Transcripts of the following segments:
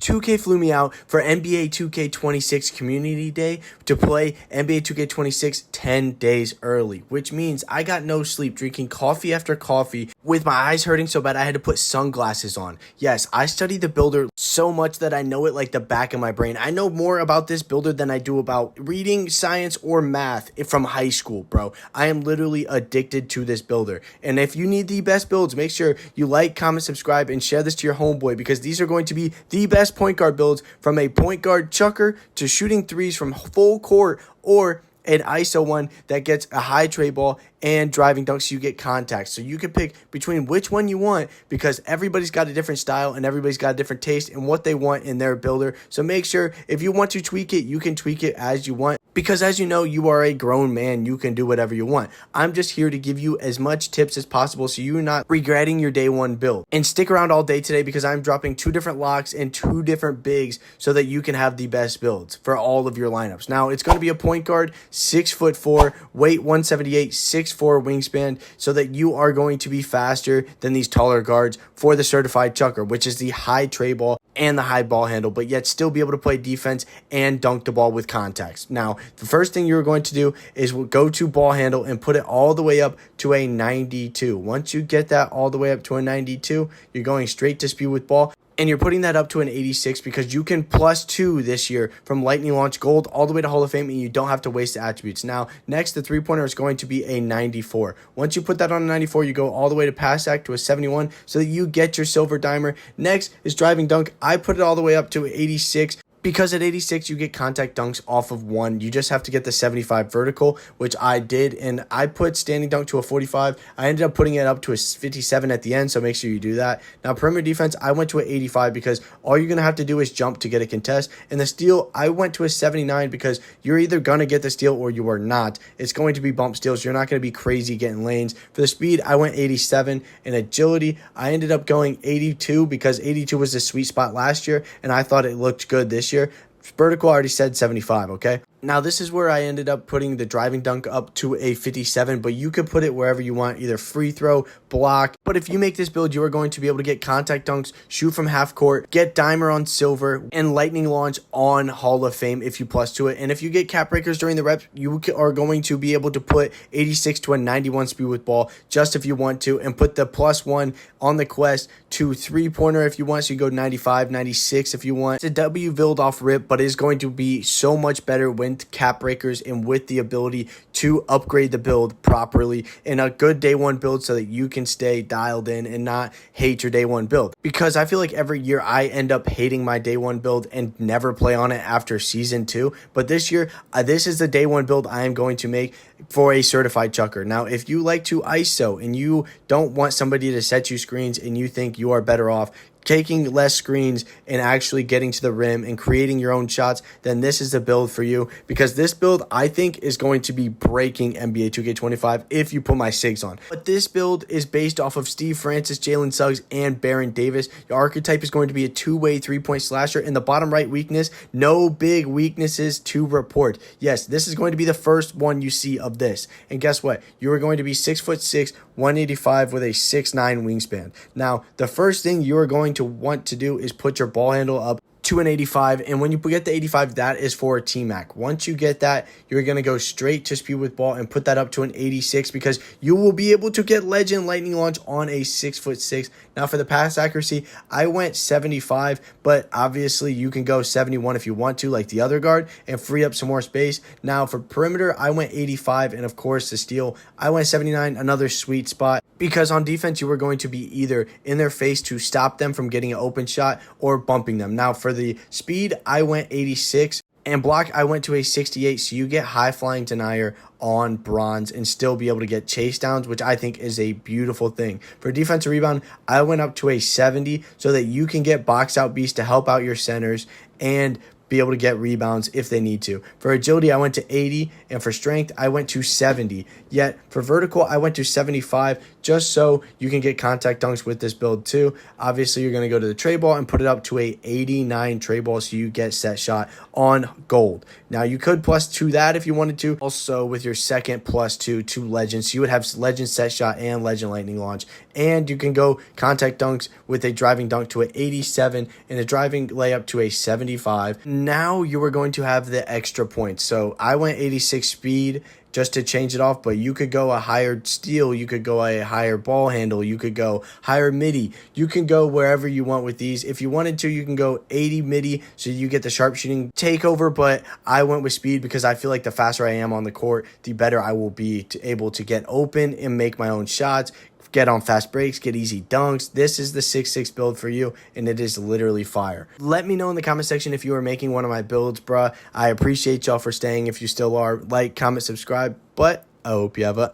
2K flew me out for NBA 2K26 Community Day to play NBA 2K26 10 days early, which means I got no sleep, drinking coffee after coffee with my eyes hurting so bad I had to put sunglasses on. Yes, I studied the builder so much that I know it like the back of my brain. I know more about this builder than I do about reading, science, or math from high school, bro. I am literally addicted to this builder. And if you need the best builds, make sure you like, comment, subscribe, and share this to your homeboy because these are going to be the best point guard builds, from a point guard chucker to shooting threes from full court, or an ISO one that gets a high tray ball and driving dunks so you get contact. So you can pick between which one you want because everybody's got a different style and everybody's got a different taste in what they want in their builder. So make sure if you want to tweak it, you can tweak it as you want because, as you know, you are a grown man. You can do whatever you want. I'm just here to give you as much tips as possible so you're not regretting your day one build. And stick around all day today because I'm dropping 2 different locks and 2 different bigs so that you can have the best builds for all of your lineups. Now, it's going to be a point guard, 6'4", weight 178, 6'4" wingspan, so that you are going to be faster than these taller guards for the certified chucker, which is the high tray ball and the high ball handle, but yet still be able to play defense and dunk the ball with contacts. Now, the first thing you're going to do is go to ball handle and put it all the way up to a 92. Once you get that all the way up to a 92, you're going straight to speed with ball. And you're putting that up to an 86 because you can +2 this year from Lightning Launch Gold all the way to Hall of Fame, and you don't have to waste the attributes. Now, next, the three-pointer is going to be a 94. Once you put that on a 94, you go all the way to pass act to a 71 so that you get your silver dimer. Next is driving dunk. I put it all the way up to 86. Because at 86, you get contact dunks off of 1. You just have to get the 75 vertical, which I did, and I put standing dunk to a 45. I ended up putting it up to a 57 at the end, so make sure you do that. Now, perimeter defense, I went to an 85 because all you're going to have to do is jump to get a contest. And the steal, I went to a 79 because you're either going to get the steal or you are not. It's going to be bump steals. You're not going to be crazy getting lanes. For the speed, I went 87. And agility, I ended up going 82 because 82 was the sweet spot last year, and I thought it looked good this year. Vertical, I already said 75, okay? Now, this is where I ended up putting the driving dunk up to a 57, but you could put it wherever you want, either free throw, block. But if you make this build, you are going to be able to get contact dunks, shoot from half court, get dimer on silver, and lightning launch on Hall of Fame if you +2 it. And if you get cap breakers during the reps, you are going to be able to put 86 to a 91 speed with ball just if you want to, and put the +1 on the quest to three-pointer if you want, so you go 95, 96 if you want. It's a W build off rip, but it is going to be so much better when cap breakers and with the ability to upgrade the build properly in a good day one build so that you can stay dialed in and not hate your day one build. Because I feel like every year I end up hating my day one build and never play on it after season 2. But this year, this is the day one build I am going to make for a certified chucker. Now, if you like to ISO and you don't want somebody to set you screens and you think you are better off taking less screens and actually getting to the rim and creating your own shots, then this is the build for you, because this build I think is going to be breaking NBA 2K25 if you put my SIGs on. But this build is based off of Steve Francis, Jalen Suggs, and Baron Davis. Your archetype is going to be a 2-way 3-point slasher. In the bottom right weakness, no big weaknesses to report. Yes, this is going to be the first one you see of this. And guess what? You are going to be 6'6", 185 with a 6'9" wingspan. Now, the first thing you are going to want to do is put your ball handle up to an 85, and when you get the 85, that is for a T-Mac. Once you get that, you're going to go straight to speed with ball and put that up to an 86 because you will be able to get legend lightning launch on a 6'6". Now, for the pass accuracy, I went 75, but obviously you can go 71 if you want to, like the other guard, and free up some more space. Now, for perimeter, I went 85, and of course, the steal, I went 79, another sweet spot, because on defense, you were going to be either in their face to stop them from getting an open shot or bumping them. Now, for the speed, I went 86, and block, I went to a 68, so you get high flying denier on bronze and still be able to get chase downs, which I think is a beautiful thing. For defensive rebound, I went up to a 70 so that you can get box out beast to help out your centers and be able to get rebounds if they need to. For agility, I went to 80, and for strength, I went to 70. Yet, for vertical, I went to 75 just so you can get contact dunks with this build too. Obviously, you're going to go to the tray ball and put it up to a 89 tray ball so you get set shot on gold. Now, you could +2 that if you wanted to. Also, with your second +2 to legends, so you would have legend set shot and legend lightning launch. And you can go contact dunks with a driving dunk to an 87 and a driving layup to a 75. Now you are going to have the extra points. So I went 86 speed just to change it off, but you could go a higher steal, you could go a higher ball handle, you could go higher midi, you can go wherever you want with these. If you wanted to, you can go 80 midi so you get the sharpshooting takeover, but I went with speed because I feel like the faster I am on the court, the better I will be able to get open and make my own shots, get on fast breaks, get easy dunks. This is the 6'6" build for you, and it is literally fire. Let me know in the comment section if you are making one of my builds, bruh. I appreciate y'all for staying if you still are. Like, comment, subscribe, but I hope you have a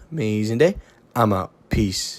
amazing day. I'm out. Peace.